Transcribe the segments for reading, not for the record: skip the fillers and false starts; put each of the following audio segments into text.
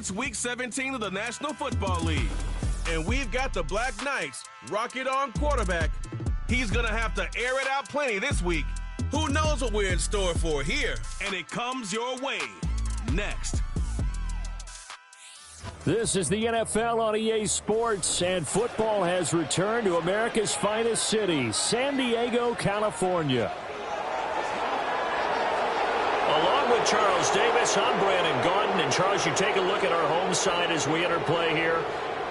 It's Week 17 of the National Football League. And we've got the Black Knights, Rocket Arm quarterback. He's going to have to air it out plenty this week. Who knows what we're in store for here? And it comes your way next. This is the NFL on EA Sports, and football has returned to America's finest city, San Diego, California. Along with Charles Davis, I'm Brandon Gaudin. And Charles, you take a look at our home side as we enter play here.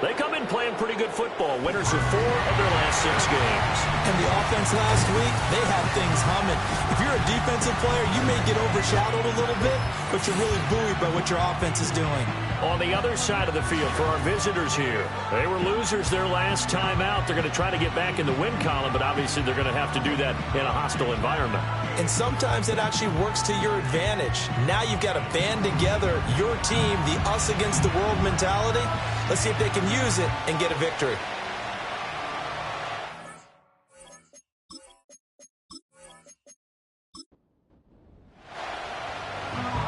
They come in playing pretty good football. Winners of 4 of their last 6 games. And the offense last week, they have things humming. If you're a defensive player, you may get overshadowed a little bit, but you're really buoyed by what your offense is doing. On the other side of the field for our visitors here, they were losers their last time out. They're going to try to get back in the win column, but obviously they're going to have to do that in a hostile environment. And sometimes it actually works to your advantage. Now you've got to band together your team, the us against the world mentality. Let's see if they can use it and get a victory.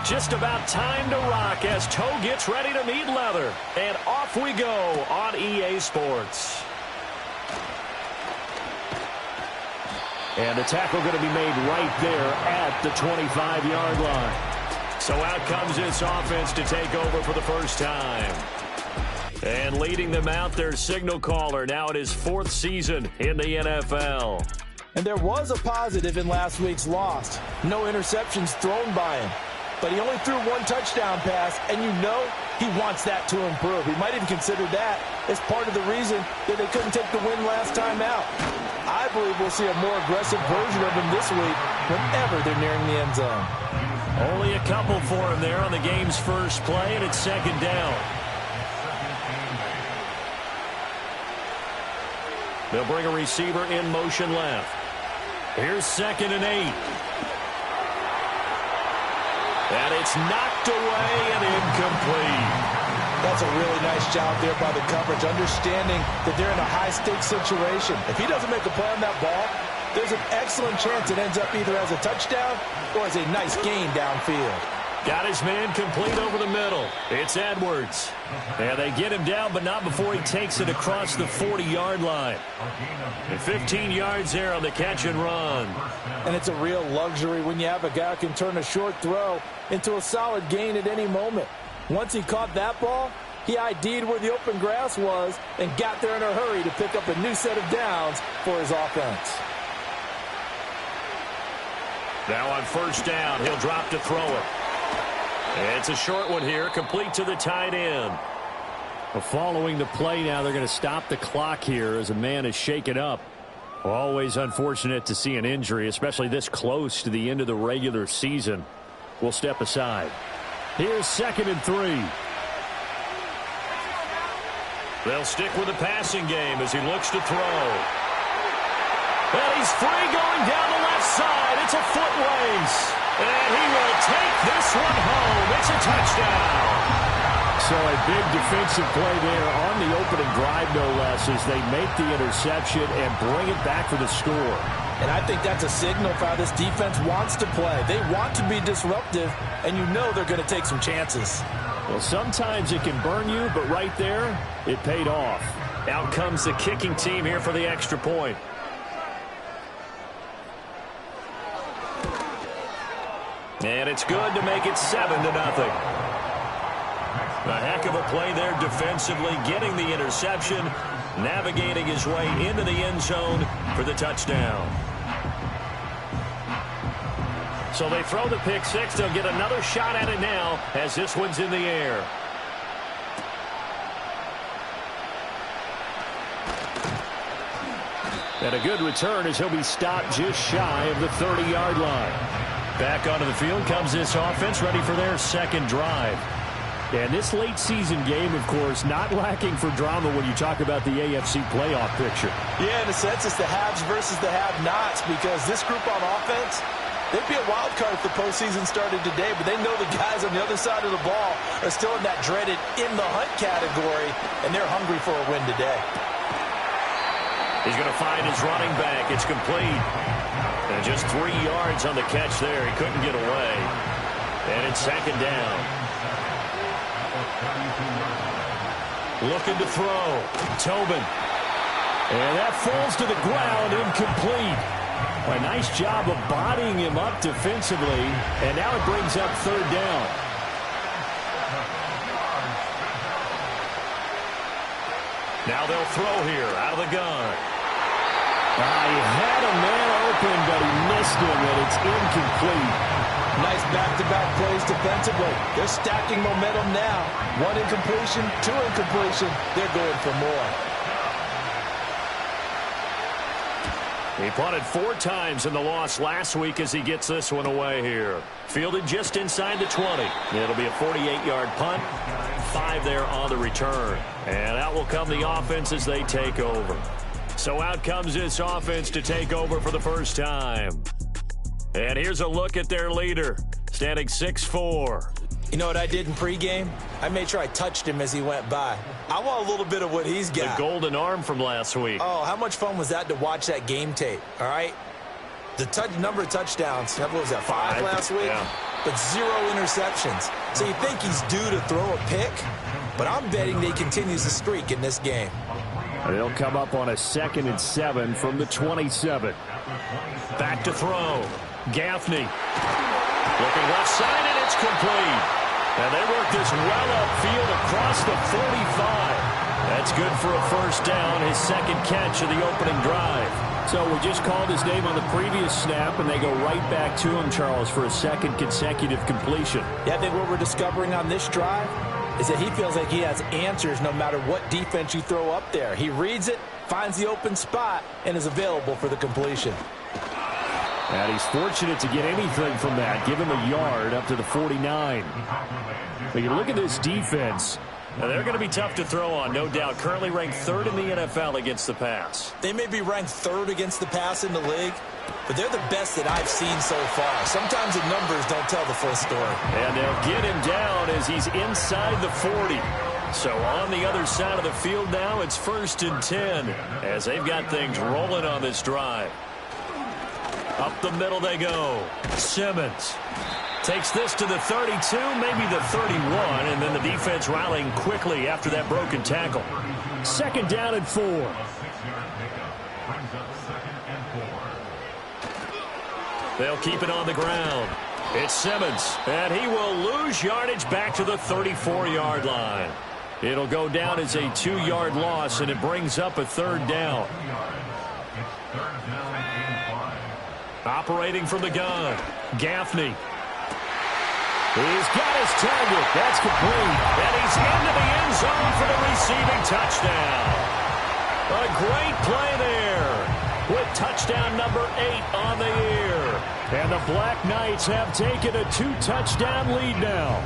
Just about time to rock as toe gets ready to meet leather. And off we go on EA Sports. And a tackle going to be made right there at the 25-yard line. So out comes this offense to take over for the first time. And leading them out, their signal caller. Now it is 4th season in the NFL. And there was a positive in last week's loss. No interceptions thrown by him. But he only threw 1 touchdown pass, and you know he wants that to improve. He might even consider that as part of the reason that they couldn't take the win last time out. I believe we'll see a more aggressive version of him this week whenever they're nearing the end zone. Only a couple for him there on the game's first play, and it's 2nd down. They'll bring a receiver in motion left. Here's 2nd and 8. And it's knocked away and incomplete. That's a really nice job there by the coverage, understanding that they're in a high-stakes situation. If he doesn't make a play on that ball, there's an excellent chance it ends up either as a touchdown or as a nice gain downfield. Got his man complete over the middle. It's Edwards. And they get him down, but not before he takes it across the 40-yard line. And 15 yards there on the catch and run. And it's a real luxury when you have a guy who can turn a short throw into a solid gain at any moment. Once he caught that ball, he ID'd where the open grass was and got there in a hurry to pick up a new set of downs for his offense. Now on 1st down, he'll drop to throw it. It's a short one here, complete to the tight end. Well, following the play now, they're going to stop the clock here as a man is shaken up. Always unfortunate to see an injury, especially this close to the end of the regular season. We'll step aside. Here's 2nd and 3. They'll stick with the passing game as he looks to throw. And he's free going down the left side. It's a foot race. And he will take this one home. It's a touchdown. So a big defensive play there on the opening drive, no less, as they make the interception and bring it back for the score. And I think that's a signal for how this defense wants to play. They want to be disruptive, and you know they're going to take some chances. Well, sometimes it can burn you, but right there, it paid off. Out comes the kicking team here for the extra point. And it's good to make it 7-0. A heck of a play there defensively, getting the interception, navigating his way into the end zone for the touchdown. So they throw the pick six. They'll get another shot at it now as this one's in the air. And a good return as he'll be stopped just shy of the 30-yard line. Back onto the field comes this offense, ready for their 2nd drive. And this late season game, of course, not lacking for drama when you talk about the AFC playoff picture. Yeah, in a sense, it's the haves versus the have-nots, because this group on offense, they'd be a wild card if the postseason started today, but they know the guys on the other side of the ball are still in that dreaded in-the-hunt category, and they're hungry for a win today. He's going to find his running back. It's complete. And just 3 yards on the catch there. He couldn't get away. And it's 2nd down. Looking to throw. Tobin. And that falls to the ground, incomplete. A nice job of bodying him up defensively, and now it brings up third down. Now they'll throw here out of the gun. He had a man open, but he missed him, and it's incomplete. Nice back-to-back plays defensively. They're stacking momentum now. 1 incompletion, 2 incompletion. They're going for more. He punted 4 times in the loss last week as he gets this one away here. Fielded just inside the 20. It'll be a 48-yard punt. 5 there on the return. And out will come the offense as they take over. So out comes this offense to take over for the first time. And here's a look at their leader, standing 6'4". You know what I did in pregame? I made sure I touched him as he went by. I want a little bit of what he's got. The golden arm from last week. Oh, how much fun was that to watch that game tape, all right? The number of touchdowns, what was that, 5 last week? Yeah. But 0 interceptions. So you think he's due to throw a pick? But I'm betting that he continues the streak in this game. They'll come up on a 2nd and 7 from the 27. Back to throw. Gaffney. Looking left side, and it's complete. And they work this well upfield across the 45. That's good for a first down, his 2nd catch of the opening drive. So we just called his name on the previous snap, and they go right back to him, Charles, for a 2nd consecutive completion. Yeah, I think what we're discovering on this drive is that he feels like he has answers no matter what defense you throw up there. He reads it, finds the open spot, and is available for the completion. And he's fortunate to get anything from that. Give him a yard up to the 49. But you look at this defense. Now they're going to be tough to throw on, no doubt. Currently ranked 3rd in the NFL against the pass. They may be ranked 3rd against the pass in the league, but they're the best that I've seen so far. Sometimes the numbers don't tell the full story. And they'll get him down as he's inside the 40. So on the other side of the field now, it's 1st and 10 as they've got things rolling on this drive. Up the middle they go. Simmons takes this to the 32, maybe the 31, and then the defense rallying quickly after that broken tackle. 2nd down and 4. They'll keep it on the ground. It's Simmons, and he will lose yardage back to the 34-yard line. It'll go down as a 2-yard loss, and it brings up a 3rd down. Operating from the gun, Gaffney. He's got his target. That's complete. And he's into the end zone for the receiving touchdown. A great play there with touchdown number 8 on the year. And the Black Knights have taken a 2-touchdown lead now.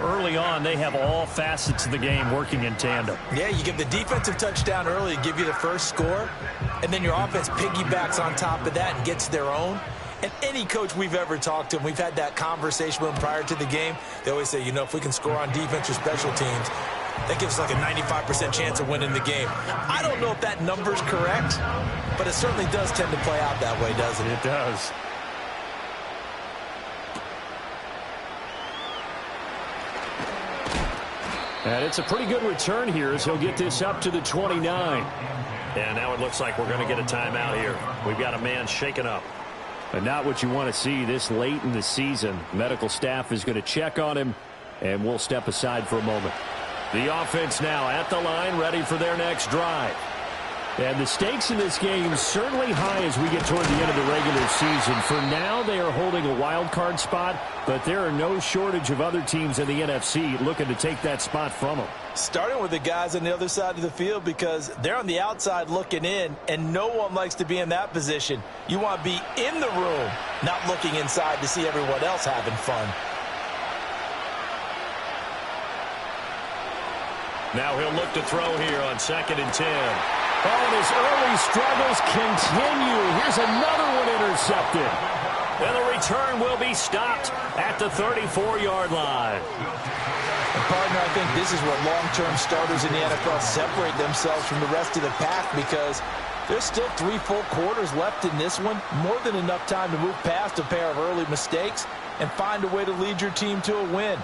Early on, they have all facets of the game working in tandem. Yeah, you give the defensive touchdown early to give you the first score, and then your offense piggybacks on top of that and gets their own. And any coach we've ever talked to, and we've had that conversation with them prior to the game, they always say, you know, if we can score on defense or special teams, that gives us like a 95% chance of winning the game. I don't know if that number's correct, but it certainly does tend to play out that way, doesn't it? It does. And it's a pretty good return here as he'll get this up to the 29. And now it looks like we're going to get a timeout here. We've got a man shaken up. And not what you want to see this late in the season. Medical staff is going to check on him, and we'll step aside for a moment. The offense now at the line, ready for their next drive. And the stakes in this game certainly high as we get toward the end of the regular season. For now, they are holding a wild card spot, but there are no shortage of other teams in the NFC looking to take that spot from them. Starting with the guys on the other side of the field because they're on the outside looking in, and no one likes to be in that position. You want to be in the room, not looking inside to see everyone else having fun. Now he'll look to throw here on 2nd and 10. Oh, and his early struggles continue. Here's another one intercepted. And the return will be stopped at the 34-yard line. And partner, I think this is where long-term starters in the NFL separate themselves from the rest of the pack because There's still 3 full quarters left in this one. More than enough time to move past a pair of early mistakes and find a way to lead your team to a win.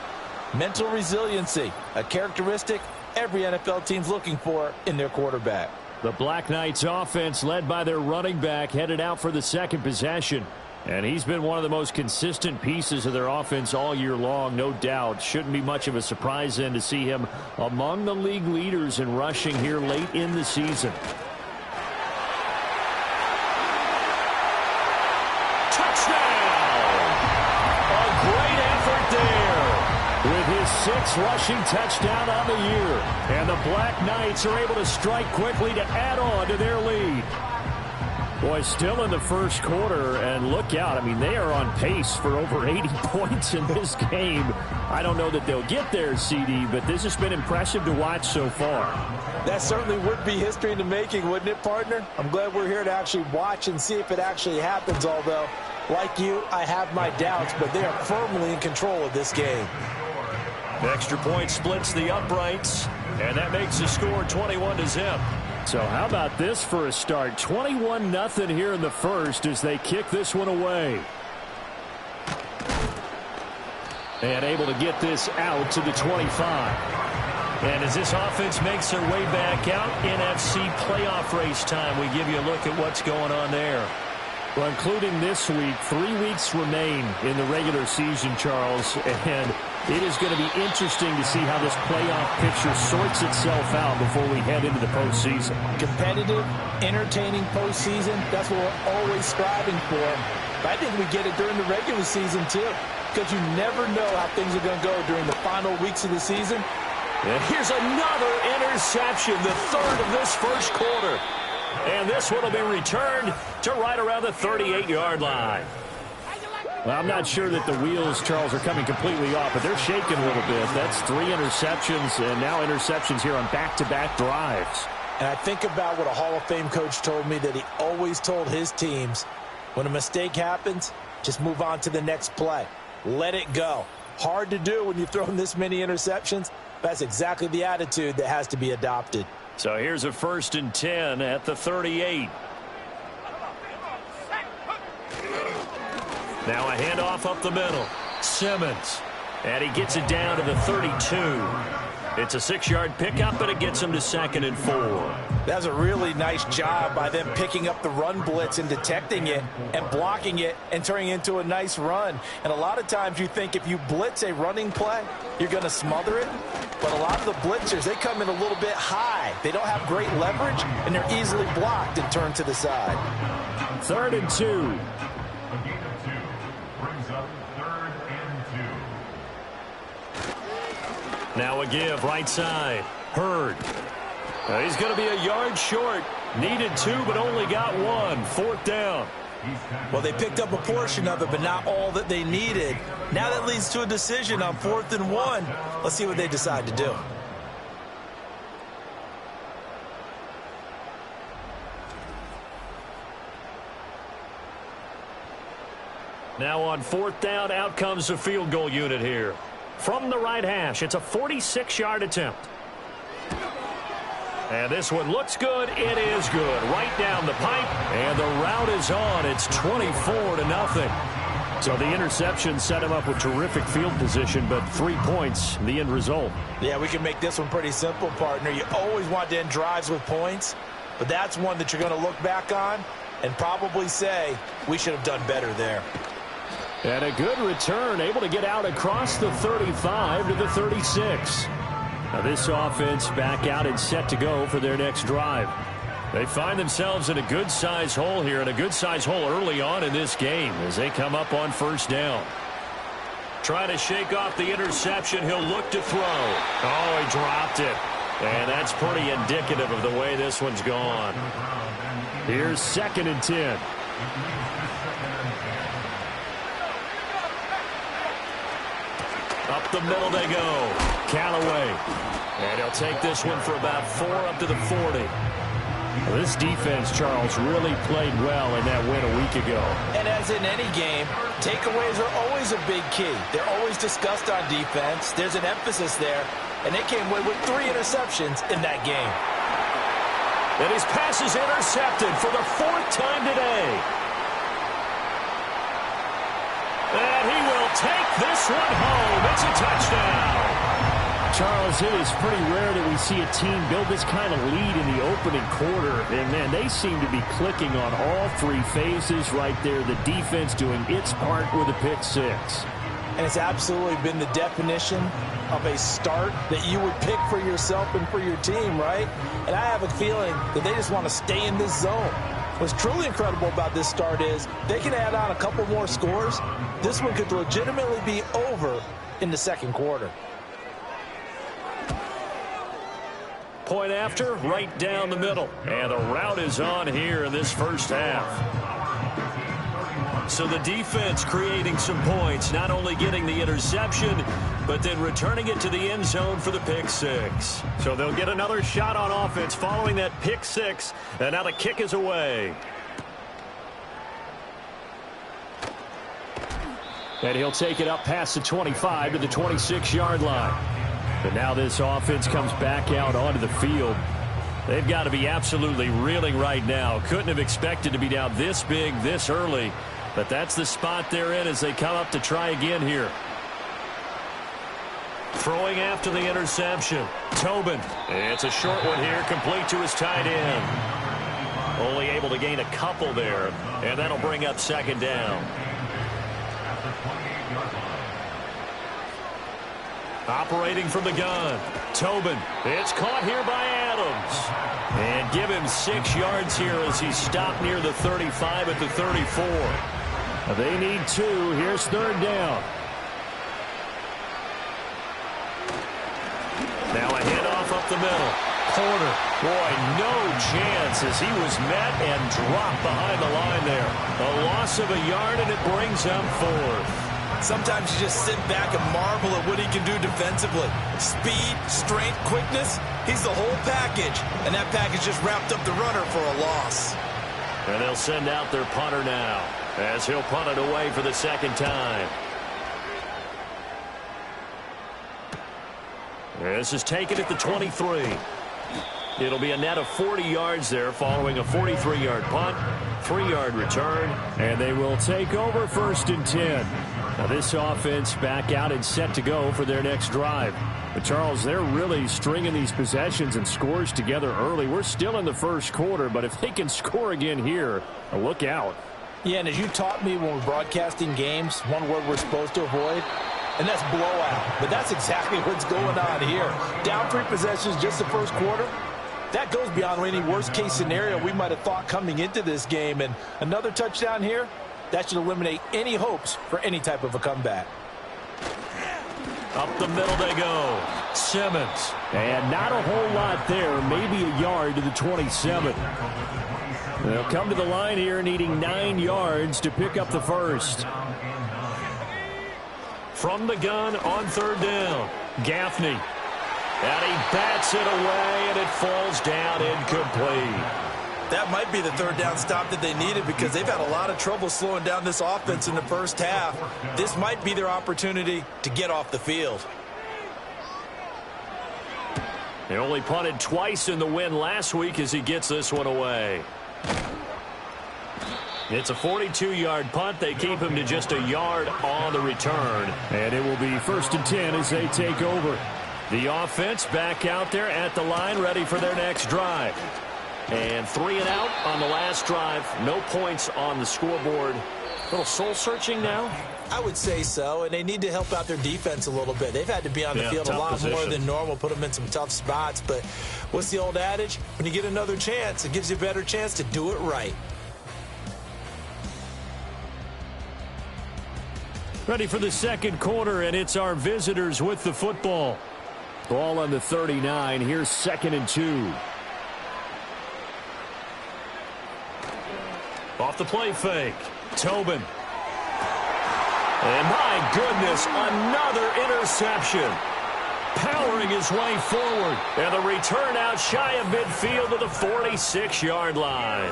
Mental resiliency, a characteristic every NFL team's looking for in their quarterback. The BlackKnights offense, led by their running back, headed out for the second possession. And he's been one of the most consistent pieces of their offense all year long, no doubt. Shouldn't be much of a surprise then to see him among the league leaders in rushing here late in the season. Touchdown! A great effort there with his 6th rushing touchdown on the year. And the BlackKnights are able to strike quickly to add on to their lead. Boy, still in the first quarter, and look out. I mean, they are on pace for over 80 points in this game. I don't know that they'll get there, CD, but this has been impressive to watch so far. That certainly would be history in the making, wouldn't it, partner? I'm glad we're here to actually watch and see if it actually happens, although, like you, I have my doubts, but they are firmly in control of this game. The extra point splits the uprights, and that makes the score 21-0. So how about this for a start? 21-0 here in the first as they kick this one away. And able to get this out to the 25. And as this offense makes their way back out, NFC playoff race time, we give you a look at what's going on there. Well, including this week, 3 weeks remain in the regular season, Charles, and it is going to be interesting to see how this playoff picture sorts itself out before we head into the postseason. Competitive, entertaining postseason, that's what we're always striving for. But I think we get it during the regular season, too, because you never know how things are going to go during the final weeks of the season. And here's another interception, the 3rd of this first quarter. And this one will be returned to right around the 38-yard line. Well, I'm not sure that the wheels, Charles, are coming completely off, but they're shaking a little bit. That's 3 interceptions, and now interceptions here on back-to-back drives. And I think about what a Hall of Fame coach told me, that he always told his teams, when a mistake happens, just move on to the next play. Let it go. Hard to do when you've thrown this many interceptions. That's exactly the attitude that has to be adopted. So here's a 1st and 10 at the 38. Now a handoff up the middle. Simmons. And he gets it down to the 32. It's a 6-yard pickup, and it gets him to 2nd and 4. That's a really nice job by them picking up the run blitz and detecting it and blocking it and turning it into a nice run. And a lot of times you think if you blitz a running play, you're going to smother it. But a lot of the blitzers, they come in a little bit high. They don't have great leverage, and they're easily blocked and turned to the side. 3rd and 2. Now a give, right side. Hurd. He's going to be a yard short. Needed 2, but only got 1. 4th down. Well, they picked up a portion of it, but not all that they needed. Now that leads to a decision on 4th and 1. Let's see what they decide to do. Now on 4th down, out comes the field goal unit here. From the right hash, it's a 46-yard attempt. And this one looks good. It is good. Right down the pipe, and the route is on. It's 24-0. So the interception set him up with terrific field position, but 3 points, the end result. Yeah, we can make this one pretty simple, partner. You always want to end drives with points, but that's one that you're going to look back on and probably say, we should have done better there. And a good return, able to get out across the 35 to the 36. Now this offense back out and set to go for their next drive. They find themselves in a good-sized hole here, and a good-sized hole early on in this game as they come up on 1st down. Trying to shake off the interception. He'll look to throw. Oh, he dropped it. And that's pretty indicative of the way this one's gone. Here's 2nd and 10. Up the middle they go. Callaway. And he'll take this one for about 4 up to the 40. Well, this defense, Charles, really played well in that win a week ago. And as in any game, takeaways are always a big key. They're always discussed on defense. There's an emphasis there. And they came away with 3 interceptions in that game. And his pass is intercepted for the 4th time today. And he will take this one home. It's a touchdown. Charles, it is pretty rare that we see a team build this kind of lead in the opening quarter. And, man, they seem to be clicking on all 3 phases right there. The defense doing its part with a pick 6. And it's absolutely been the definition of a start that you would pick for yourself and for your team, right? And I have a feeling that they just want to stay in this zone. What's truly incredible about this start is they can add on a couple more scores. This one could legitimately be over in the second quarter. Point after, right down the middle. And the route is on here in this first half. So the defense creating some points, not only getting the interception, but then returning it to the end zone for the pick 6. So they'll get another shot on offense following that pick 6, and now the kick is away. And he'll take it up past the 25 to the 26-yard line. But now this offense comes back out onto the field. They've got to be absolutely reeling right now. Couldn't have expected to be down this big, this early. But that's the spot they're in as they come up to try again here. Throwing after the interception. Tobin. It's a short one here, complete to his tight end. Only able to gain a couple there, and that'll bring up second down. Operating from the gun. Tobin. It's caught here by Adams. And give him 6 yards here as he's stopped near the 35 at the 34. They need 2. Here's third down. Now a handoff up the middle. Porter. Boy, no chance as he was met and dropped behind the line there. A loss of a yard, and it brings up 4th. Sometimes you just sit back and marvel at what he can do defensively. Speed, strength, quickness, he's the whole package. And that package just wrapped up the runner for a loss. And they'll send out their punter now as he'll punt it away for the second time. This is taken at the 23. It'll be a net of 40 yards there following a 43-yard punt, 3-yard return. And they will take over 1st and 10. Now this offense back out and set to go for their next drive. But Charles, they're really stringing these possessions and scores together early. We're still in the first quarter, but if they can score again here, look out. Yeah, and as you taught me when we're broadcasting games, one word we're supposed to avoid, and that's blowout. But that's exactly what's going on here. Down 3 possessions just the first quarter. That goes beyond any worst-case scenario we might have thought coming into this game. And another touchdown here, that should eliminate any hopes for any type of a comeback. Up the middle they go. Simmons. And not a whole lot there. Maybe a yard to the 27. They'll come to the line here needing 9 yards to pick up the first. From the gun on third down. Gaffney. And he bats it away, and it falls down incomplete. That might be the third down stop that they needed because they've had a lot of trouble slowing down this offense in the first half. This might be their opportunity to get off the field. They only punted twice in the win last week as he gets this one away. It's a 42-yard punt. They keep him to just a yard on the return. And it will be 1st and 10 as they take over. The offense back out there at the line, ready for their next drive. And 3 and out on the last drive. No points on the scoreboard. A little soul-searching now? I would say so, and they need to help out their defense a little bit. They've had to be on the field a lot more than normal, put them in some tough spots. But what's the old adage? When you get another chance, it gives you a better chance to do it right. Ready for the second quarter, and it's our visitors with the football. Ball on the 39. Here's 2nd and 2. Off the play fake. Tobin. And my goodness, another interception. Powering his way forward. And the return out shy of midfield to the 46-yard line.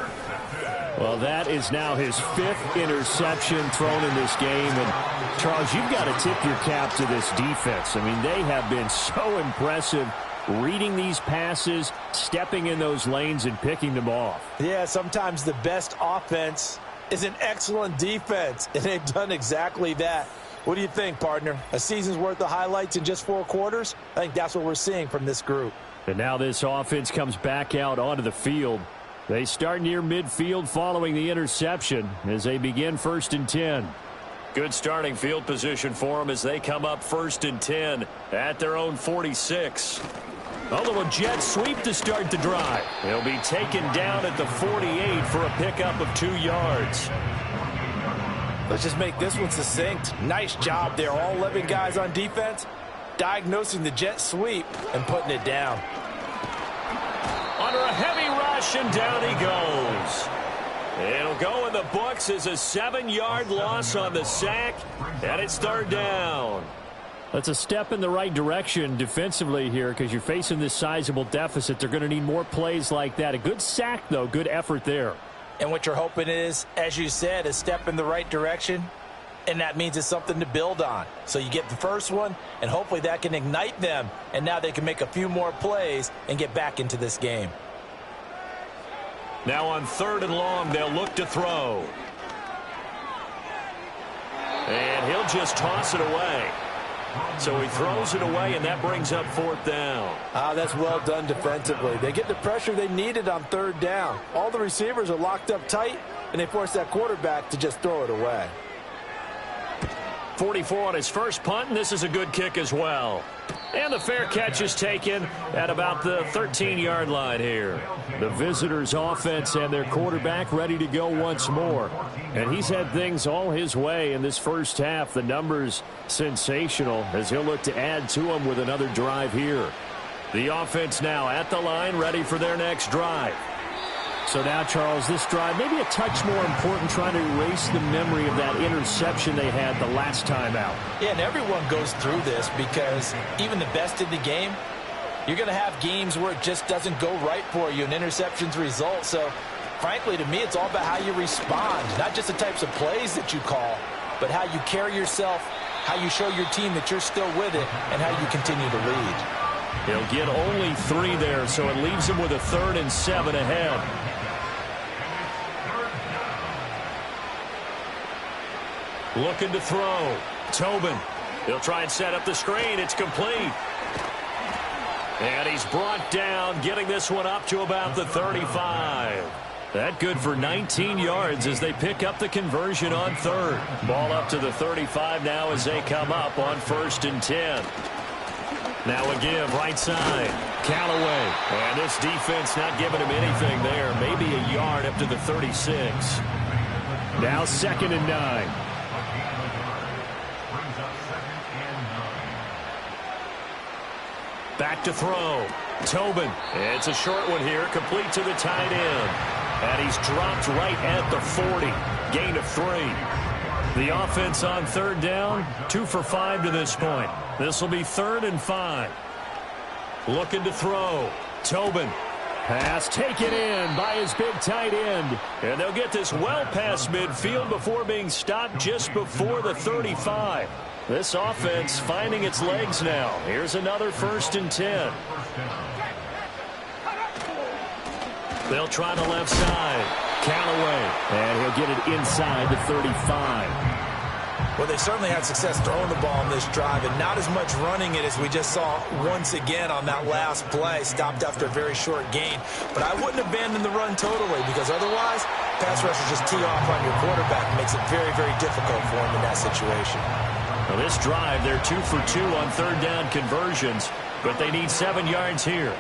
Well, that is now his 5th interception thrown in this game. And, Charles, you've got to tip your cap to this defense. I mean, they have been so impressive reading these passes, stepping in those lanes, and picking them off. Yeah, sometimes the best offense is an excellent defense, and they've done exactly that. What do you think, partner? A season's worth of highlights in just 4 quarters? I think that's what we're seeing from this group. And now this offense comes back out onto the field. They start near midfield following the interception as they begin 1st and 10. Good starting field position for them as they come up 1st and 10 at their own 46. A little jet sweep to start the drive. They'll be taken down at the 48 for a pickup of 2 yards. Let's just make this one succinct. Nice job there. All 11 guys on defense diagnosing the jet sweep and putting it down. Under a heavy rush, and down he goes. It'll go in the books as a 7-yard loss on the sack, and it's 3rd down. That's a step in the right direction defensively here because you're facing this sizable deficit. They're going to need more plays like that. A good sack, though. Good effort there. And what you're hoping is, as you said, a step in the right direction, and that means it's something to build on. So you get the first one, and hopefully that can ignite them, and now they can make a few more plays and get back into this game. Now on 3rd and long, they'll look to throw. And he'll just toss it away. So he throws it away, and that brings up 4th down. That's well done defensively. They get the pressure they needed on 3rd down. All the receivers are locked up tight, and they force that quarterback to just throw it away. 44 on his first punt, and this is a good kick as well. And the fair catch is taken at about the 13-yard line here. The visitors' offense and their quarterback ready to go once more. And he's had things all his way in this first half. The numbers sensational as he'll look to add to them with another drive here. The offense now at the line, ready for their next drive. So now, Charles, this drive maybe a touch more important, trying to erase the memory of that interception they had the last time out. Yeah, and everyone goes through this because even the best in the game, you're going to have games where it just doesn't go right for you, and interceptions result. So, frankly, to me, it's all about how you respond, not just the types of plays that you call, but how you carry yourself, how you show your team that you're still with it, and how you continue to lead. He'll get only 3 there, so it leaves him with a 3rd and 7 ahead. Looking to throw. Tobin. He'll try and set up the screen. It's complete. And he's brought down, getting this one up to about the 35. That good for 19 yards as they pick up the conversion on 3rd. Ball up to the 35 now as they come up on 1st and 10. Now a give right side. Callaway. And this defense not giving him anything there. Maybe a yard up to the 36. Now 2nd and 9. Back to throw. Tobin. It's a short one here, complete to the tight end. And he's dropped right at the 40. Gain of 3. The offense on 3rd down, 2 for 5 to this point. This will be 3rd and 5. Looking to throw. Tobin. Pass taken in by his big tight end. And they'll get this well past midfield before being stopped just before the 35. This offense finding its legs now. Here's another 1st and 10. They'll try the left side. Callaway. And he'll get it inside the 35. Well, they certainly had success throwing the ball on this drive, and not as much running it as we just saw once again on that last play. Stopped after a very short gain. But I wouldn't abandon the run totally, because otherwise, pass rushers just tee off on your quarterback. Makes it very, very difficult for him in that situation. Well, this drive, they're 2 for 2 on 3rd down conversions, but they need 7 yards here.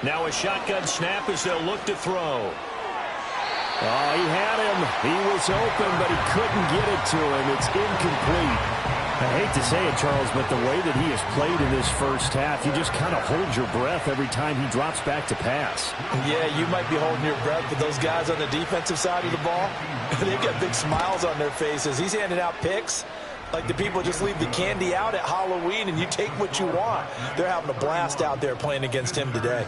Now a shotgun snap as they'll look to throw. Oh, he had him. He was open, but he couldn't get it to him. It's incomplete. I hate to say it, Charles, but the way that he has played in this first half, you just kind of hold your breath every time he drops back to pass. Yeah, you might be holding your breath, but those guys on the defensive side of the ball, they've got big smiles on their faces. He's handing out picks like the people just leave the candy out at Halloween and you take what you want. They're having a blast out there playing against him today.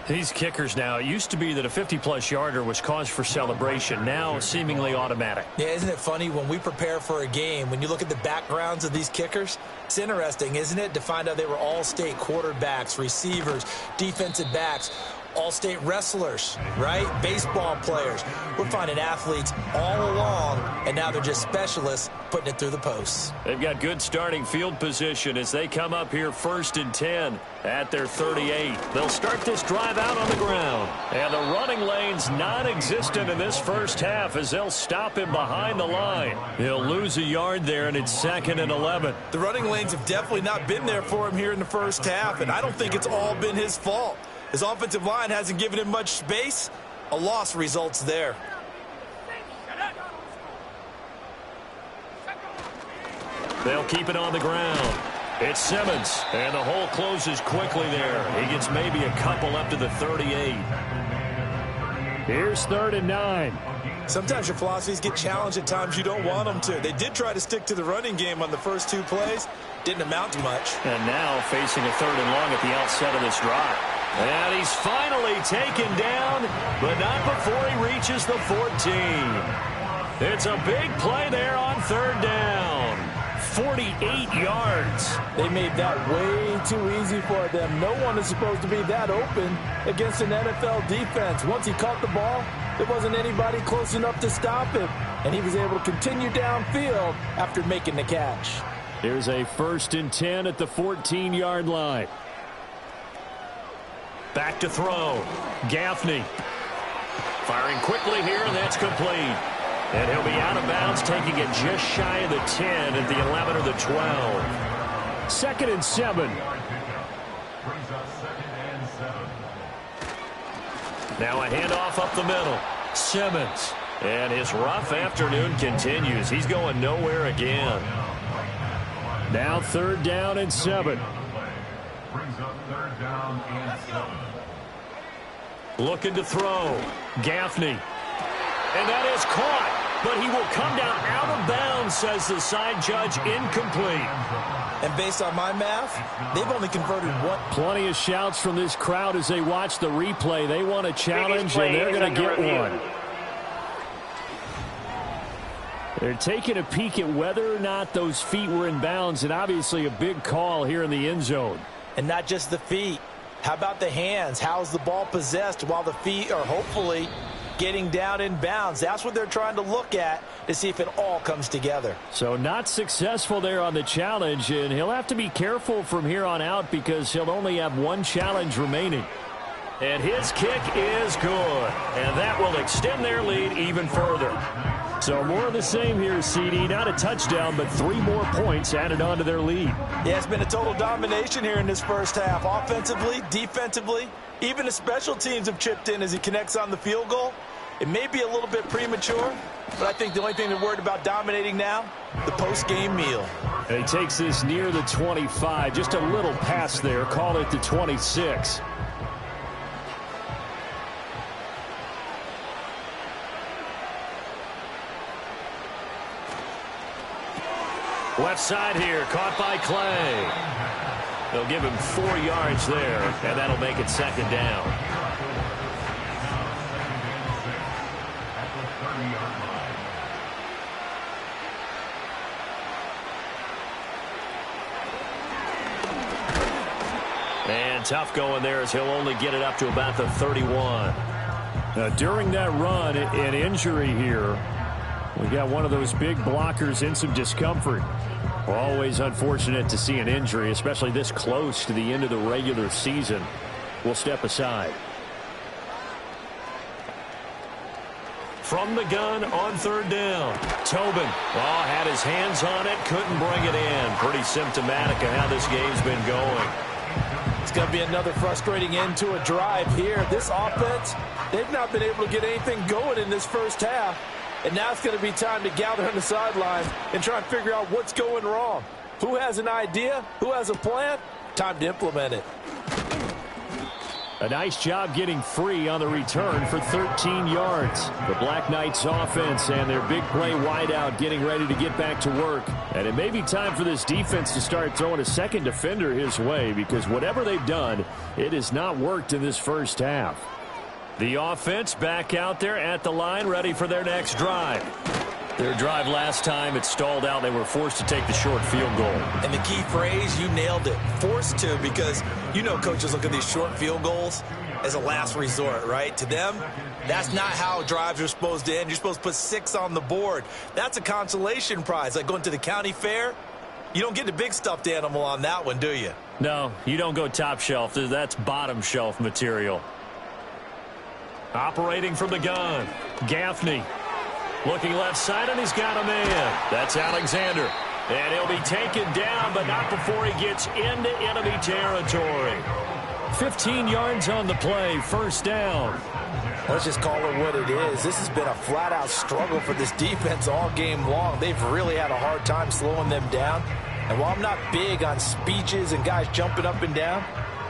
These kickers now, it used to be that a 50-plus yarder was cause for celebration. Now, seemingly automatic. Yeah, isn't it funny when we prepare for a game, when you look at the backgrounds of these kickers, it's interesting, isn't it, to find out they were all-state quarterbacks, receivers, defensive backs, all-state wrestlers, right? Baseball players. We're finding athletes all along, and now they're just specialists putting it through the posts. They've got good starting field position as they come up here 1st and 10 at their 38. They'll start this drive out on the ground. And the running lane's non-existent in this first half as they'll stop him behind the line. He'll lose a yard there, and it's 2nd and 11. The running lanes have definitely not been there for him here in the first half, and I don't think it's all been his fault. His offensive line hasn't given him much space. A loss results there. They'll keep it on the ground. It's Simmons, and the hole closes quickly there. He gets maybe a couple up to the 38. Here's 3rd and 9. Sometimes your philosophies get challenged at times you don't want them to. They did try to stick to the running game on the first 2 plays. Didn't amount to much. And now facing a 3rd and long at the outset of this drive. And he's finally taken down, but not before he reaches the 14. It's a big play there on 3rd down. 48 yards. They made that way too easy for them. No one is supposed to be that open against an NFL defense. Once he caught the ball, there wasn't anybody close enough to stop him, and he was able to continue downfield after making the catch. Here's a 1st and 10 at the 14-yard line. Back to throw. Gaffney. Firing quickly here, and that's complete. And he'll be out of bounds, taking it just shy of the 10 at the 11 or the 12. 2nd and 7. Now a handoff up the middle. Simmons. And his rough afternoon continues. He's going nowhere again. Now 3rd down and 7. Brings up 3rd down and 7. Looking to throw. Gaffney. And that is caught. But he will come down out of bounds, says the side judge. Incomplete. And based on my math, they've only converted one. Plenty of shouts from this crowd as they watch the replay. They want a challenge, and they're going to get one. They're taking a peek at whether or not those feet were in bounds, and obviously a big call here in the end zone. And not just the feet. How about the hands? How's the ball possessed while the feet are hopefully getting down in bounds? That's what they're trying to look at to see if it all comes together. So not successful there on the challenge, and he'll have to be careful from here on out because he'll only have one challenge remaining. And his kick is good, and that will extend their lead even further. So more of the same here, CD. Not a touchdown, but 3 more points added on to their lead. Yeah, it's been a total domination here in this first half. Offensively, defensively, even the special teams have chipped in as he connects on the field goal. It may be a little bit premature, but I think the only thing they're worried about dominating now, the post-game meal. And he takes this near the 25, just a little past there. Call it the 26. Left side here, caught by Clay. They'll give him 4 yards there, and that'll make it 2nd down. And tough going there as he'll only get it up to about the 31. During that run, an injury here. We got one of those big blockers in some discomfort. Always unfortunate to see an injury, especially this close to the end of the regular season. We'll step aside. From the gun on 3rd down. Tobin. Oh, had his hands on it, couldn't bring it in. Pretty symptomatic of how this game's been going. It's going to be another frustrating end to a drive here. This offense, they've not been able to get anything going in this first half. And now it's going to be time to gather on the sidelines and try and figure out what's going wrong. Who has an idea? Who has a plan? Time to implement it. A nice job getting free on the return for 13 yards. The Black Knights offense and their big play wideout getting ready to get back to work. And it may be time for this defense to start throwing a second defender his way, because whatever they've done, it has not worked in this first half. The offense back out there at the line, ready for their next drive. Their drive last time, it stalled out. They were forced to take the short field goal. And the key phrase, you nailed it. Forced to, because you know coaches look at these short field goals as a last resort, right? To them, that's not how drives are supposed to end. You're supposed to put 6 on the board. That's a consolation prize. Like going to the county fair, you don't get the big stuffed animal on that one, do you? No, you don't go top shelf. That's bottom shelf material. Operating from the gun, Gaffney. Looking left side, and he's got a man. That's Alexander. And he'll be taken down, but not before he gets into enemy territory. 15 yards on the play, first down. Let's just call it what it is. This has been a flat-out struggle for this defense all game long. They've really had a hard time slowing them down. And while I'm not big on speeches and guys jumping up and down,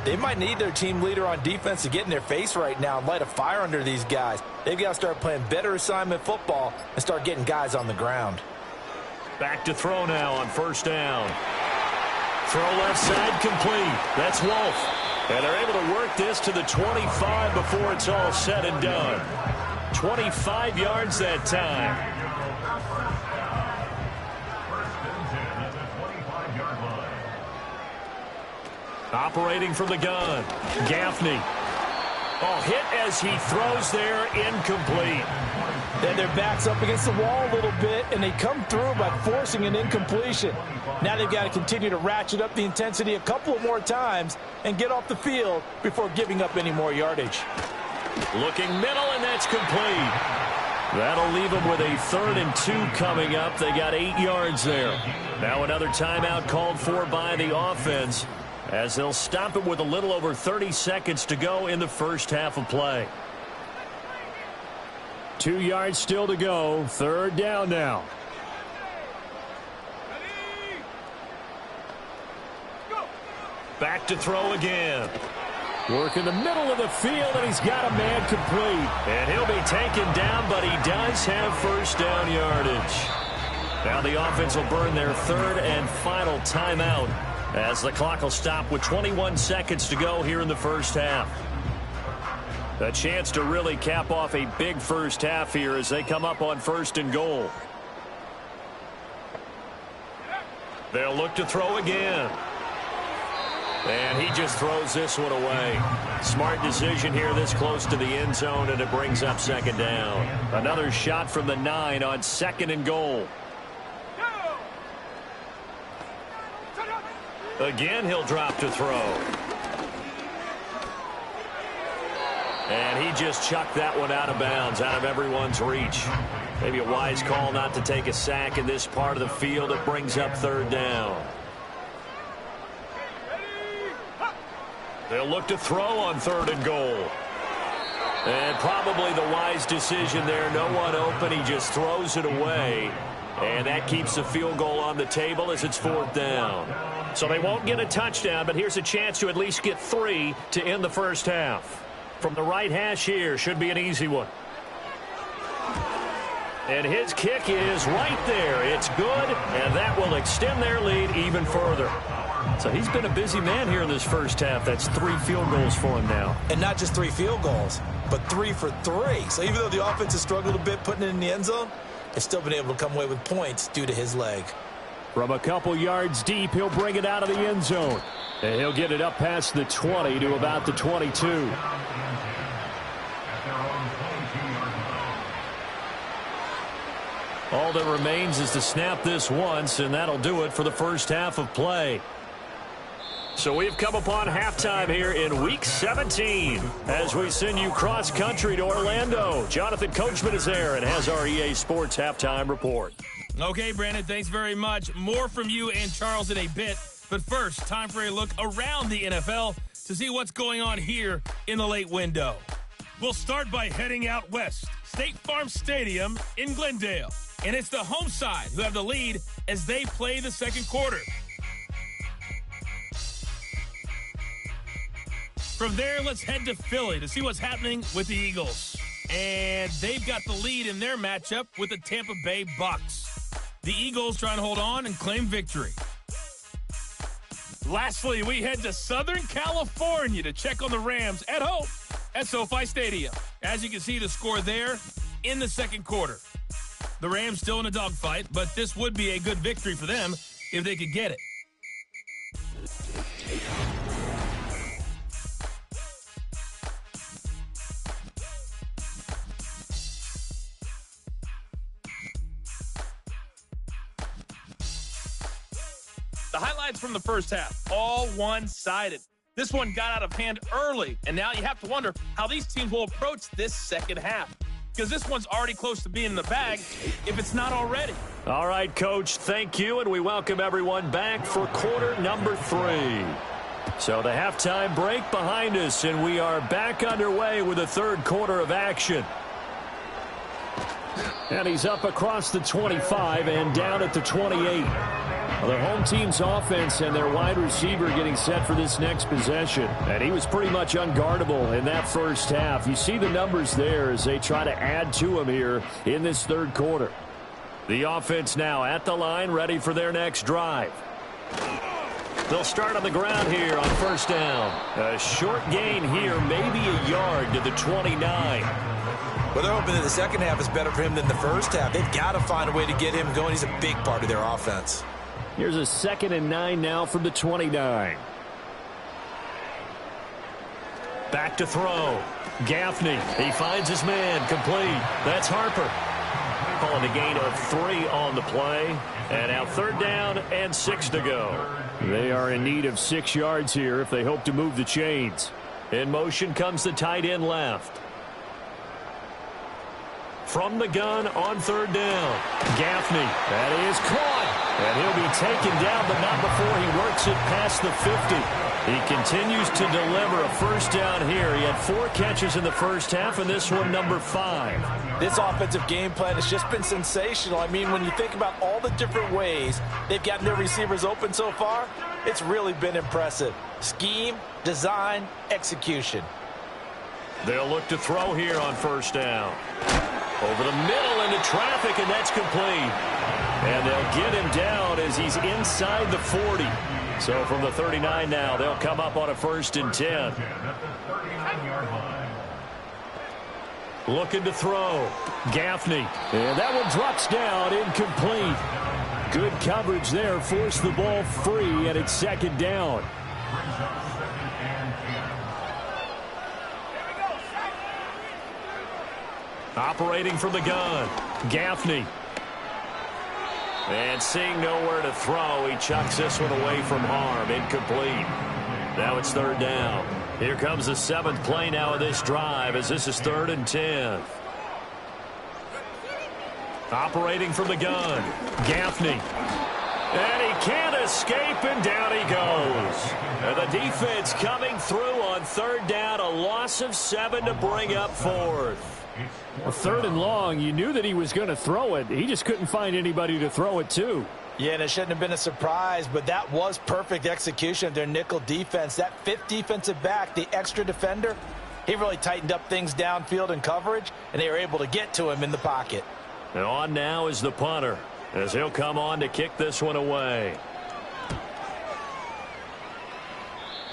they might need their team leader on defense to get in their face right now and light a fire under these guys. They've got to start playing better assignment football and start getting guys on the ground. Back to throw now on first down. Throw left side complete. That's Wolf. And they're able to work this to the 25 before it's all said and done. 25 yards that time. Operating from the gun, Gaffney. Oh, hit as he throws there, incomplete. Then their back's up against the wall a little bit, and they come through by forcing an incompletion. Now they've got to continue to ratchet up the intensity a couple of more times and get off the field before giving up any more yardage. Looking middle, and that's complete. That'll leave them with a 3rd and 2 coming up. They got 8 yards there. Now another timeout called for by the offense, as they'll stop it with a little over 30 seconds to go in the first half of play. 2 yards still to go. 3rd down now. Back to throw again. Work in the middle of the field, and he's got a man complete. And he'll be taken down, but he does have first down yardage. Now the offense will burn their 3rd and final timeout, as the clock will stop with 21 seconds to go here in the first half. A chance to really cap off a big first half here as they come up on 1st and goal. They'll look to throw again. And he just throws this one away. Smart decision here this close to the end zone, and it brings up 2nd down. Another shot from the 9 on 2nd and goal. Again, he'll drop to throw. And he just chucked that one out of bounds, out of everyone's reach. Maybe a wise call not to take a sack in this part of the field. It brings up 3rd down. They'll look to throw on 3rd and goal. And probably the wise decision there. No one open. He just throws it away. And that keeps the field goal on the table as it's 4th down. So they won't get a touchdown, but here's a chance to at least get 3 to end the first half. From the right hash here, should be an easy one. And his kick is right there. It's good, and that will extend their lead even further. So he's been a busy man here in this first half. That's 3 field goals for him now. And not just 3 field goals, but 3 for 3. So even though the offense has struggled a bit putting it in the end zone, they've still been able to come away with points due to his leg. From a couple yards deep, he'll bring it out of the end zone. And he'll get it up past the 20 to about the 22. All that remains is to snap this once, and that'll do it for the first half of play. So we've come upon halftime here in Week 17 as we send you cross-country to Orlando. Jonathan Coachman is there and has our EA Sports Halftime Report. Okay, Brandon, thanks very much. More from you and Charles in a bit. But first, time for a look around the NFL to see what's going on here in the late window. We'll start by heading out west. State Farm Stadium in Glendale. And it's the home side who have the lead as they play the second quarter. From there, let's head to Philly to see what's happening with the Eagles. And they've got the lead in their matchup with the Tampa Bay Bucks. The Eagles trying to hold on and claim victory. Lastly, we head to Southern California to check on the Rams at home at SoFi Stadium. As you can see, the score there in the second quarter. The Rams still in a dogfight, but this would be a good victory for them if they could get it. The highlights from the first half, all one-sided. This one got out of hand early, and now you have to wonder how these teams will approach this second half. Because this one's already close to being in the bag, if it's not already. All right, Coach, thank you, and we welcome everyone back for quarter number 3. So the halftime break behind us, and we are back underway with the third quarter of action. And he's up across the 25 and down at the 28. Well, their home team's offense and their wide receiver getting set for this next possession. And he was pretty much unguardable in that first half. You see the numbers there as they try to add to him here in this third quarter. The offense now at the line, ready for their next drive. They'll start on the ground here on first down. A short gain here, maybe a yard to the 29. Well, they're hoping that the second half is better for him than the first half. They've got to find a way to get him going. He's a big part of their offense. Here's a 2nd and 9 now from the 29. Back to throw. Gaffney, he finds his man, complete. That's Harper. Calling a gain of 3 on the play. And now third down and 6 to go. They are in need of 6 yards here if they hope to move the chains. In motion comes the tight end left. From the gun on third down. Gaffney, that is caught. And he'll be taken down, but not before he works it past the 50. He continues to deliver a first down here. He had 4 catches in the first half, and this one number 5. This offensive game plan has just been sensational. I mean, when you think about all the different ways they've gotten their receivers open so far, it's really been impressive. Scheme, design, execution. They'll look to throw here on first down. Over the middle into traffic, and that's complete. And they'll get him down as he's inside the 40. So from the 39 now, they'll come up on a 1st and 10. Looking to throw. Gaffney. And that one drops down, incomplete. Good coverage there, forced the ball free, and it's 2nd down. Operating from the gun. Gaffney. And seeing nowhere to throw, he chucks this one away from harm. Incomplete. Now it's 3rd down. Here comes the 7th play now of this drive as this is 3rd and 10. Operating from the gun. Gaffney. And he can't escape, and down he goes. And the defense coming through on 3rd down. A loss of 7 to bring up 4th. Well, 3rd and long, you knew that he was going to throw it. He just couldn't find anybody to throw it to. Yeah, and it shouldn't have been a surprise, but that was perfect execution of their nickel defense. That 5th defensive back, the extra defender, he really tightened up things downfield in coverage, and they were able to get to him in the pocket. And on now is the punter, as he'll come on to kick this one away.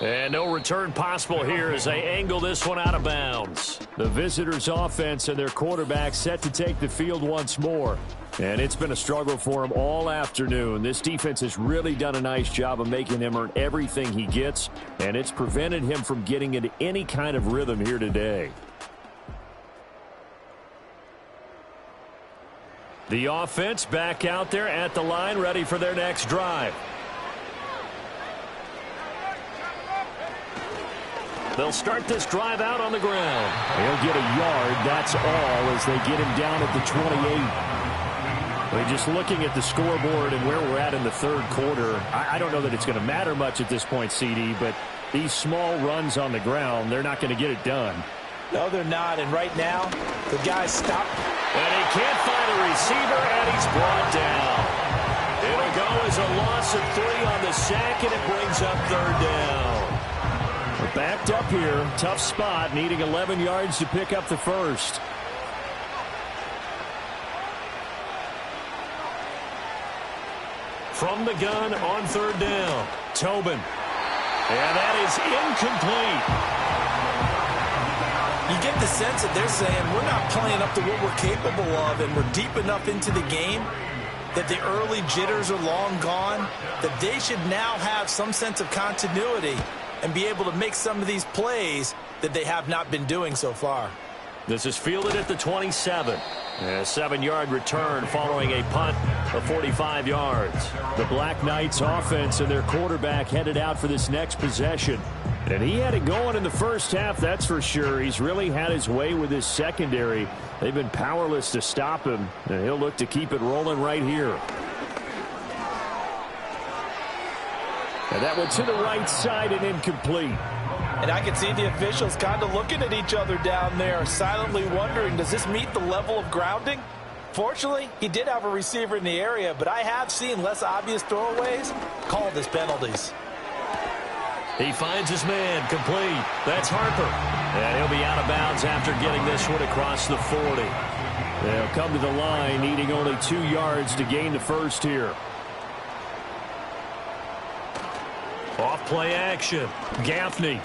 And no return possible here as they angle this one out of bounds. The visitors' offense and their quarterback set to take the field once more. And it's been a struggle for him all afternoon. This defense has really done a nice job of making him earn everything he gets, and it's prevented him from getting into any kind of rhythm here today. The offense back out there at the line, ready for their next drive. They'll start this drive out on the ground. He'll get a yard, that's all, as they get him down at the 28. Well, just looking at the scoreboard and where we're at in the third quarter, I don't know that it's going to matter much at this point, CD, but these small runs on the ground, they're not going to get it done. No, they're not, and right now, the guy's stopped. And he can't find a receiver, and he's brought down. It'll go as a loss of 3 on the sack, and it brings up 3rd down. backed up here. Tough spot, needing 11 yards to pick up the first. From the gun on third down, Tobin. And that is incomplete. You get the sense that they're saying we're not playing up to what we're capable of, and we're deep enough into the game that the early jitters are long gone, that they should now have some sense of continuity and be able to make some of these plays that they have not been doing so far. This is fielded at the 27. A 7-yard return following a punt of 45 yards. The BlackKnights offense and their quarterback headed out for this next possession. And he had it going in the first half, that's for sure. He's really had his way with his secondary. They've been powerless to stop him, and he'll look to keep it rolling right here. And that went to the right side and incomplete. And I can see the officials kind of looking at each other down there, silently wondering, does this meet the level of grounding? Fortunately, he did have a receiver in the area, but I have seen less obvious throwaways called as penalties. He finds his man, complete. That's Harper. And he'll be out of bounds after getting this one across the 40. They'll come to the line, needing only 2 yards to gain the first here. Off play action. Gaffney.